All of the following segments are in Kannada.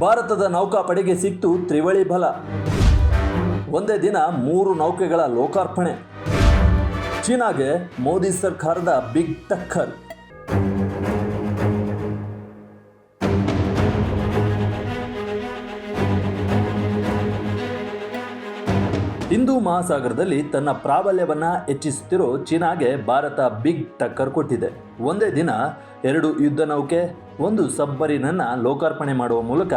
ಭಾರತದ ನೌಕಾಪಡೆಗೆ ಸಿಕ್ತು ತ್ರಿವಳಿ ಬಲ. ಒಂದೇ ದಿನ 3 ನೌಕೆಗಳ ಲೋಕಾರ್ಪಣೆ. ಚೀನಾಗೆ ಮೋದಿ ಸರ್ಕಾರದ ಬಿಗ್ ಟಕ್ಕರ್. ಹಿಂದೂ ಮಹಾಸಾಗರದಲ್ಲಿ ತನ್ನ ಪ್ರಾಬಲ್ಯವನ್ನು ಹೆಚ್ಚಿಸುತ್ತಿರೋ ಚೀನಾಗೆ ಭಾರತ ಬಿಗ್ ಟಕ್ಕರ್ ಕೊಟ್ಟಿದೆ. ಒಂದೇ ದಿನ 2 ಯುದ್ಧ ನೌಕೆ, 1 ಸಬ್ಮರೀನನ್ನು ಲೋಕಾರ್ಪಣೆ ಮಾಡುವ ಮೂಲಕ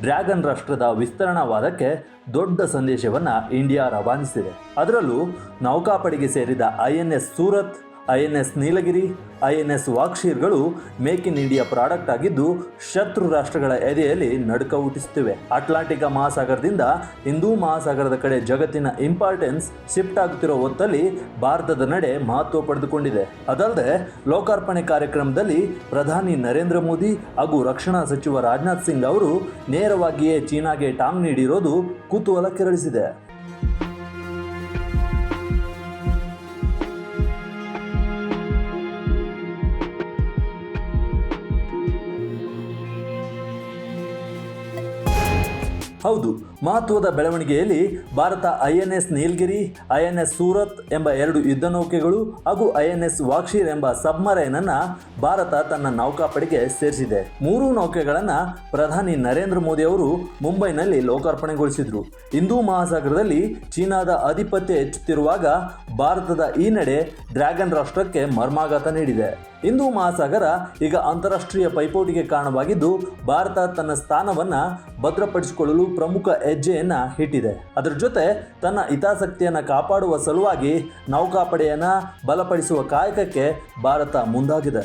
ಡ್ರ್ಯಾಗನ್ ರಾಷ್ಟ್ರದ ವಿಸ್ತರಣಾವಾದಕ್ಕೆ ದೊಡ್ಡ ಸಂದೇಶವನ್ನು ಇಂಡಿಯಾ ರವಾನಿಸಿದೆ. ಅದರಲ್ಲೂ ನೌಕಾಪಡೆಗೆ ಸೇರಿದ INS Surat, INS Nilgiri, INS ವಾಕ್ಷೀರ್ಗಳು ಮೇಕ್ ಇನ್ ಇಂಡಿಯಾ ಪ್ರಾಡಕ್ಟ್ ಆಗಿದ್ದು ಶತ್ರು ರಾಷ್ಟ್ರಗಳ ಎದೆಯಲ್ಲಿ ನಡುಕ ಹುಟ್ಟಿಸುತ್ತಿವೆ. ಅಟ್ಲಾಂಟಿಕ್ ಮಹಾಸಾಗರದಿಂದ ಹಿಂದೂ ಮಹಾಸಾಗರದ ಕಡೆ ಜಗತ್ತಿನ ಇಂಪಾರ್ಟೆನ್ಸ್ ಶಿಫ್ಟ್ ಆಗುತ್ತಿರೋ ಹೊತ್ತಲ್ಲಿ ಭಾರತದ ನಡೆ ಮಹತ್ವ ಪಡೆದುಕೊಂಡಿದೆ. ಅದಲ್ಲದೆ ಲೋಕಾರ್ಪಣೆ ಕಾರ್ಯಕ್ರಮದಲ್ಲಿ ಪ್ರಧಾನಿ ನರೇಂದ್ರ ಮೋದಿ ಹಾಗೂ ರಕ್ಷಣಾ ಸಚಿವ ರಾಜನಾಥ್ ಸಿಂಗ್ ಅವರು ನೇರವಾಗಿಯೇ ಚೀನಾಗೆ ಟಾಂಗ್ ನೀಡಿರೋದು ಕುತೂಹಲ ಕೆರಳಿಸಿದೆ. ಹೌದು, ಮಹತ್ವದ ಬೆಳವಣಿಗೆಯಲ್ಲಿ ಭಾರತ INS ನೀಲಗಿರಿ, INS ಸೂರತ್ ಎಂಬ 2 ಯುದ್ಧ ನೌಕೆಗಳು ಹಾಗೂ INS ವಾಕ್ಷೀರ್ ಎಂಬ ಸಬ್ಮರೈನ್ ಅನ್ನು ಭಾರತ ತನ್ನ ನೌಕಾಪಡೆಗೆ ಸೇರಿಸಿದೆ. 3 ನೌಕೆಗಳನ್ನು ಪ್ರಧಾನಿ ನರೇಂದ್ರ ಮೋದಿ ಅವರು ಮುಂಬೈನಲ್ಲಿ ಲೋಕಾರ್ಪಣೆಗೊಳಿಸಿದರು. ಹಿಂದೂ ಮಹಾಸಾಗರದಲ್ಲಿ ಚೀನಾದ ಆಧಿಪತ್ಯ ಹೆಚ್ಚುತ್ತಿರುವಾಗ ಭಾರತದ ಈ ನಡೆ ಡ್ರ್ಯಾಗನ್ ರಾಷ್ಟ್ರಕ್ಕೆ ಮರ್ಮಾಘಾತ ನೀಡಿದೆ. ಹಿಂದೂ ಮಹಾಸಾಗರ ಈಗ ಅಂತಾರಾಷ್ಟ್ರೀಯ ಪೈಪೋಟಿಗೆ ಕಾರಣವಾಗಿದ್ದು ಭಾರತ ತನ್ನ ಸ್ಥಾನವನ್ನು ಭದ್ರಪಡಿಸಿಕೊಳ್ಳಲು ಪ್ರಮುಖ ಹೆಜ್ಜೆಯನ್ನು ಇಟ್ಟಿದೆ. ಅದರ ಜೊತೆ ತನ್ನ ಹಿತಾಸಕ್ತಿಯನ್ನು ಕಾಪಾಡುವ ಸಲುವಾಗಿ ನೌಕಾಪಡೆಯನ್ನು ಬಲಪಡಿಸುವ ಕಾಯಕಕ್ಕೆ ಭಾರತ ಮುಂದಾಗಿದೆ.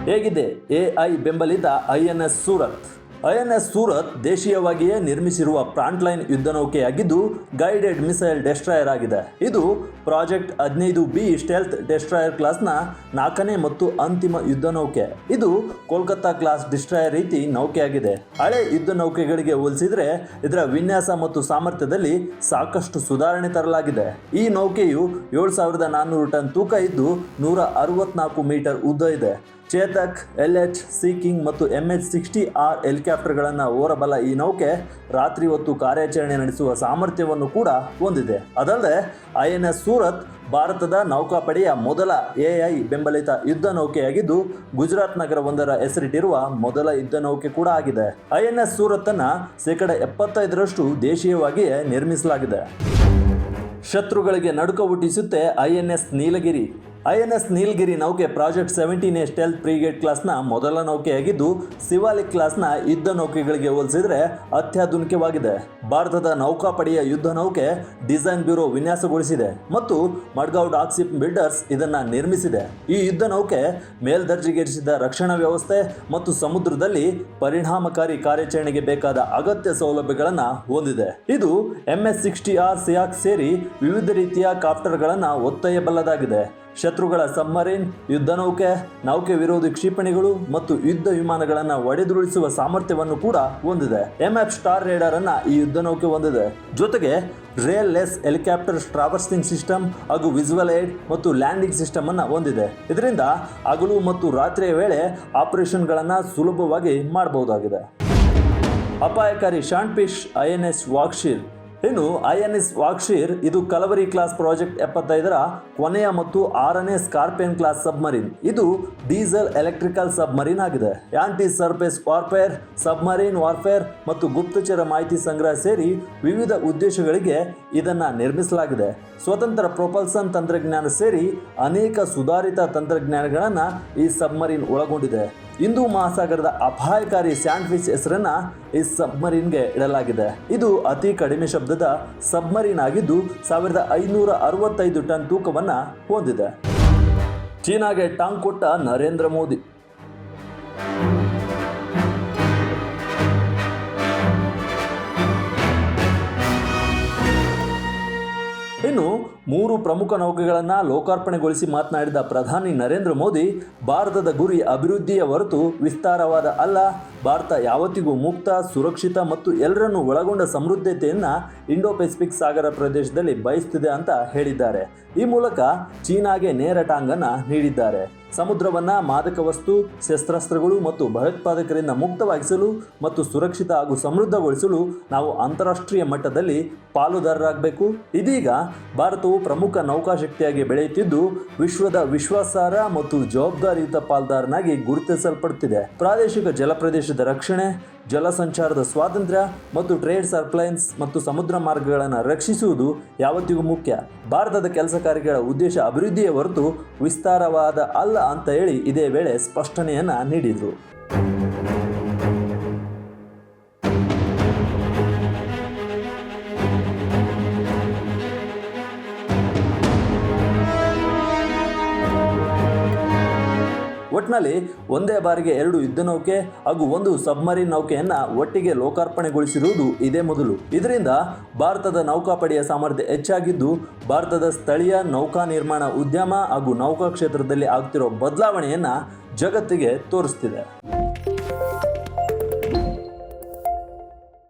ಹೇಗಿದೆ AI ಬೆಂಬಲಿತ INS ಸೂರತ್? INS ಸೂರತ್ ದೇಶೀಯವಾಗಿಯೇ ನಿರ್ಮಿಸಿರುವ ಫ್ರಂಟ್ಲೈನ್ ಯುದ್ಧ ನೌಕೆಯಾಗಿದ್ದು ಗೈಡೆಡ್ ಮಿಸೈಲ್ ಡೆಸ್ಟ್ರಾಯರ್ ಆಗಿದೆ. ಇದು ಪ್ರಾಜೆಕ್ಟ್ 15B ಸ್ಟೆಲ್ತ್ ಡೆಸ್ಟ್ರಾಯರ್ ಕ್ಲಾಸ್ನ 4ನೇ ಮತ್ತು ಅಂತಿಮ ಯುದ್ಧ ನೌಕೆ. ಇದು ಕೋಲ್ಕತ್ತಾ ಕ್ಲಾಸ್ ಡಿಸ್ಟ್ರಾಯರ್ ರೀತಿ ನೌಕೆಯಾಗಿದೆ. ಹಳೆ ಯುದ್ಧ ನೌಕೆಗಳಿಗೆ ಹೋಲಿಸಿದರೆ ಇದರ ವಿನ್ಯಾಸ ಮತ್ತು ಸಾಮರ್ಥ್ಯದಲ್ಲಿ ಸಾಕಷ್ಟು ಸುಧಾರಣೆ ತರಲಾಗಿದೆ. ಈ ನೌಕೆಯು 7400 ಟನ್ ತೂಕ ಇದ್ದು 164 ಮೀಟರ್ ಉದ್ದ ಇದೆ. ಚೇತಕ್, LH, ಸೀ ಕಿಂಗ್ ಮತ್ತು MH-60R ಹೆಲಿಕಾಪ್ಟರ್ಗಳನ್ನು ಓರಬಲ್ಲ ಈ ನೌಕೆ ರಾತ್ರಿ ಹೊತ್ತು ಕಾರ್ಯಾಚರಣೆ ನಡೆಸುವ ಸಾಮರ್ಥ್ಯವನ್ನು ಕೂಡ ಹೊಂದಿದೆ. ಅದಲ್ಲದೆ INS ಸೂರತ್ ಭಾರತದ ನೌಕಾಪಡೆಯ ಮೊದಲ AI ಬೆಂಬಲಿತ ಯುದ್ಧ ನೌಕೆಯಾಗಿದ್ದು ಗುಜರಾತ್ ನಗರವೊಂದರ ಹೆಸರಿಟ್ಟಿರುವ ಮೊದಲ ಯುದ್ಧ ನೌಕೆ ಕೂಡ ಆಗಿದೆ. INS ಸೂರತ್ತನ್ನು 75% ದೇಶೀಯವಾಗಿಯೇ ನಿರ್ಮಿಸಲಾಗಿದೆ. ಶತ್ರುಗಳಿಗೆ ನಡುಕ ಹುಟ್ಟಿಸುತ್ತೆ INS ನೀಲಗಿರಿ. INS ನೀಲಗಿರಿ ನೌಕೆ ಪ್ರಾಜೆಕ್ಟ್ 17A ಸ್ಟೆಲ್ತ್ ಫ್ರಿಗೇಟ್ ಕ್ಲಾಸ್ನ ಮೊದಲ ನೌಕೆಯಾಗಿದ್ದು ಶಿವಾಲಿಕ್ ಕ್ಲಾಸ್ನ ಯುದ್ಧ ನೌಕೆಗಳಿಗೆ ಹೋಲಿಸಿದರೆ ಅತ್ಯಾಧುನಿಕವಾಗಿದೆ. ಭಾರತದ ನೌಕಾಪಡೆಯ ಯುದ್ಧ ನೌಕೆ ಡಿಸೈನ್ ಬ್ಯೂರೋ ವಿನ್ಯಾಸಗೊಳಿಸಿದೆ ಮತ್ತು ಮಡ್ಗಾವ್ ಡಾಕ್ ಶಿಪ್ ಬಿಲ್ಡರ್ಸ್ ಇದನ್ನು ನಿರ್ಮಿಸಿದೆ. ಈ ಯುದ್ಧ ನೌಕೆ ಮೇಲ್ದರ್ಜೆಗೇರಿಸಿದ ರಕ್ಷಣಾ ವ್ಯವಸ್ಥೆ ಮತ್ತು ಸಮುದ್ರದಲ್ಲಿ ಪರಿಣಾಮಕಾರಿ ಕಾರ್ಯಾಚರಣೆಗೆ ಬೇಕಾದ ಅಗತ್ಯ ಸೌಲಭ್ಯಗಳನ್ನು ಹೊಂದಿದೆ. ಇದು MS-60R ಸಿಯಾಕ್ ಸೇರಿ ವಿವಿಧ ರೀತಿಯ ಕಾಪ್ಟರ್ಗಳನ್ನು ಹೊತ್ತೊಯ್ಯಬಲ್ಲದಾಗಿದೆ. ಶತ್ರುಗಳ ಸಬ್ಮರೀನ್, ಯುದ್ಧ ನೌಕೆ ವಿರೋಧಿ ಕ್ಷಿಪಣಿಗಳು ಮತ್ತು ಯುದ್ಧ ವಿಮಾನಗಳನ್ನು ಒಡೆದುರುಳಿಸುವ ಸಾಮರ್ಥ್ಯವನ್ನು ಕೂಡ ಹೊಂದಿದೆ. MF ಸ್ಟಾರ್ ರೇಡರ್ ಅನ್ನು ಈ ಯುದ್ಧ ನೌಕೆ ಹೊಂದಿದೆ. ಜೊತೆಗೆ rail less helicopter traversing system ಹಾಗೂ ವಿಜುವಲ್ ಏಡ್ ಮತ್ತು ಲ್ಯಾಂಡಿಂಗ್ ಸಿಸ್ಟಮ್ ಅನ್ನು ಹೊಂದಿದೆ. ಇದರಿಂದ ಹಗಲು ಮತ್ತು ರಾತ್ರಿಯ ವೇಳೆ ಆಪರೇಷನ್ಗಳನ್ನು ಸುಲಭವಾಗಿ ಮಾಡಬಹುದಾಗಿದೆ. ಅಪಾಯಕಾರಿ ಶಾಂಟ್ಫಿಶ್ INS ವಾಕ್ಷೀರ್. ಇನ್ನು INS ವಾಕ್ಷೀರ್ ಇದು ಕಲವರಿ ಕ್ಲಾಸ್ ಪ್ರಾಜೆಕ್ಟ್ 75ರ ಕೊನೆಯ ಮತ್ತು 6ನೇ ಸ್ಕಾರ್ಪಿಯನ್ ಕ್ಲಾಸ್ ಸಬ್ಮರೀನ್. ಇದು ಡೀಸೆಲ್ ಎಲೆಕ್ಟ್ರಿಕಲ್ ಸಬ್ಮರೀನ್ ಆಗಿದೆ. Anti surface warfare, submarine warfare ಮತ್ತು ಗುಪ್ತಚರ ಮಾಹಿತಿ ಸಂಗ್ರಹ ಸೇರಿ ವಿವಿಧ ಉದ್ದೇಶಗಳಿಗೆ ಇದನ್ನು ನಿರ್ಮಿಸಲಾಗಿದೆ. ಸ್ವತಂತ್ರ ಪ್ರೊಪಲ್ಸನ್ ತಂತ್ರಜ್ಞಾನ ಸೇರಿ ಅನೇಕ ಸುಧಾರಿತ ತಂತ್ರಜ್ಞಾನಗಳನ್ನು ಈ ಸಬ್ಮರೀನ್ ಒಳಗೊಂಡಿದೆ. ಹಿಂದೂ ಮಹಾಸಾಗರದ ಅಪಾಯಕಾರಿ ಸ್ಯಾಂಡ್ಫಿಶ್ ಹೆಸರನ್ನು ಈ ಸಬ್ಮರೀನ್ಗೆ ಇಡಲಾಗಿದೆ. ಇದು ಅತಿ ಕಡಿಮೆ ಶಬ್ದದ ಸಬ್ಮರೀನ್ ಆಗಿದ್ದು 1565 ಟನ್ ತೂಕವನ್ನು ಹೊಂದಿದೆ. ಚೀನಾಗೆ ಟಾಂಗ್ ಕೊಟ್ಟ ನರೇಂದ್ರ ಮೋದಿ. ಇನ್ನು 3 ಪ್ರಮುಖ ನೌಕೆಗಳನ್ನು ಲೋಕಾರ್ಪಣೆಗೊಳಿಸಿ ಮಾತನಾಡಿದ ಪ್ರಧಾನಿ ನರೇಂದ್ರ ಮೋದಿ, ಭಾರತದ ಗುರಿ ಅಭಿವೃದ್ಧಿಯ ಹೊರತು ವಿಸ್ತಾರವಾದ ಅಲ್ಲ. ಭಾರತ ಯಾವತ್ತಿಗೂ ಮುಕ್ತ, ಸುರಕ್ಷಿತ ಮತ್ತು ಎಲ್ಲರನ್ನೂ ಒಳಗೊಂಡ ಸಮೃದ್ಧತೆಯನ್ನು ಇಂಡೋ ಪೆಸಿಫಿಕ್ ಸಾಗರ ಪ್ರದೇಶದಲ್ಲಿ ಬಯಸುತ್ತಿದೆ ಅಂತ ಹೇಳಿದ್ದಾರೆ. ಈ ಮೂಲಕ ಚೀನಾಗೆ ನೇರ ಟಾಂಗನ್ನು ನೀಡಿದ್ದಾರೆ. ಸಮುದ್ರವನ್ನು ಮಾದಕ ವಸ್ತು, ಶಸ್ತ್ರಾಸ್ತ್ರಗಳು ಮತ್ತು ಭಯೋತ್ಪಾದಕರಿಂದ ಮುಕ್ತವಾಗಿಸಲು ಮತ್ತು ಸುರಕ್ಷಿತ ಹಾಗೂ ಸಮೃದ್ಧಗೊಳಿಸಲು ನಾವು ಅಂತಾರಾಷ್ಟ್ರೀಯ ಮಟ್ಟದಲ್ಲಿ ಪಾಲುದಾರರಾಗಬೇಕು. ಇದೀಗ ಭಾರತವು ಪ್ರಮುಖ ನೌಕಾಶಕ್ತಿಯಾಗಿ ಬೆಳೆಯುತ್ತಿದ್ದು ವಿಶ್ವದ ವಿಶ್ವಾಸಾರ್ಹ ಮತ್ತು ಜವಾಬ್ದಾರಿಯುತ ಪಾಲ್ದಾರನಾಗಿ ಗುರುತಿಸಲ್ಪಡುತ್ತಿದೆ. ಪ್ರಾದೇಶಿಕ ಜಲಪ್ರದೇಶದ ರಕ್ಷಣೆ, ಜಲಸಂಚಾರದ ಸ್ವಾತಂತ್ರ್ಯ ಮತ್ತು ಟ್ರೇಡ್ ಸರ್ಪ್ಲೈನ್ಸ್ ಮತ್ತು ಸಮುದ್ರ ಮಾರ್ಗಗಳನ್ನು ರಕ್ಷಿಸುವುದು ಯಾವತ್ತಿಗೂ ಮುಖ್ಯ. ಭಾರತದ ಕೆಲಸ ಕಾರ್ಯಗಳ ಉದ್ದೇಶ ಅಭಿವೃದ್ಧಿಯೇ ಹೊರತು ವಿಸ್ತಾರವಾದ ಅಲ್ಲ ಅಂತ ಹೇಳಿ ಇದೇ ವೇಳೆ ಸ್ಪಷ್ಟನೆಯನ್ನ ನೀಡಿದರು. ಒಟ್ಟಿನಲ್ಲಿ ಒಂದೇ ಬಾರಿಗೆ 2 ಯುದ್ಧ ನೌಕೆ ಹಾಗೂ 1 ಸಬ್ಮರೀನ್ ನೌಕೆಯನ್ನ ಒಟ್ಟಿಗೆ ಲೋಕಾರ್ಪಣೆಗೊಳಿಸಿರುವುದು ಇದೇ ಮೊದಲು. ಇದರಿಂದ ಭಾರತದ ನೌಕಾಪಡೆಯ ಸಾಮರ್ಥ್ಯ ಹೆಚ್ಚಾಗಿದ್ದು ಭಾರತದ ಸ್ಥಳೀಯ ನೌಕಾ ನಿರ್ಮಾಣ ಉದ್ಯಮ ಹಾಗೂ ನೌಕಾ ಕ್ಷೇತ್ರದಲ್ಲಿ ಆಗ್ತಿರೋ ಬದಲಾವಣೆಯನ್ನ ಜಗತ್ತಿಗೆ ತೋರಿಸ್ತಿದೆ.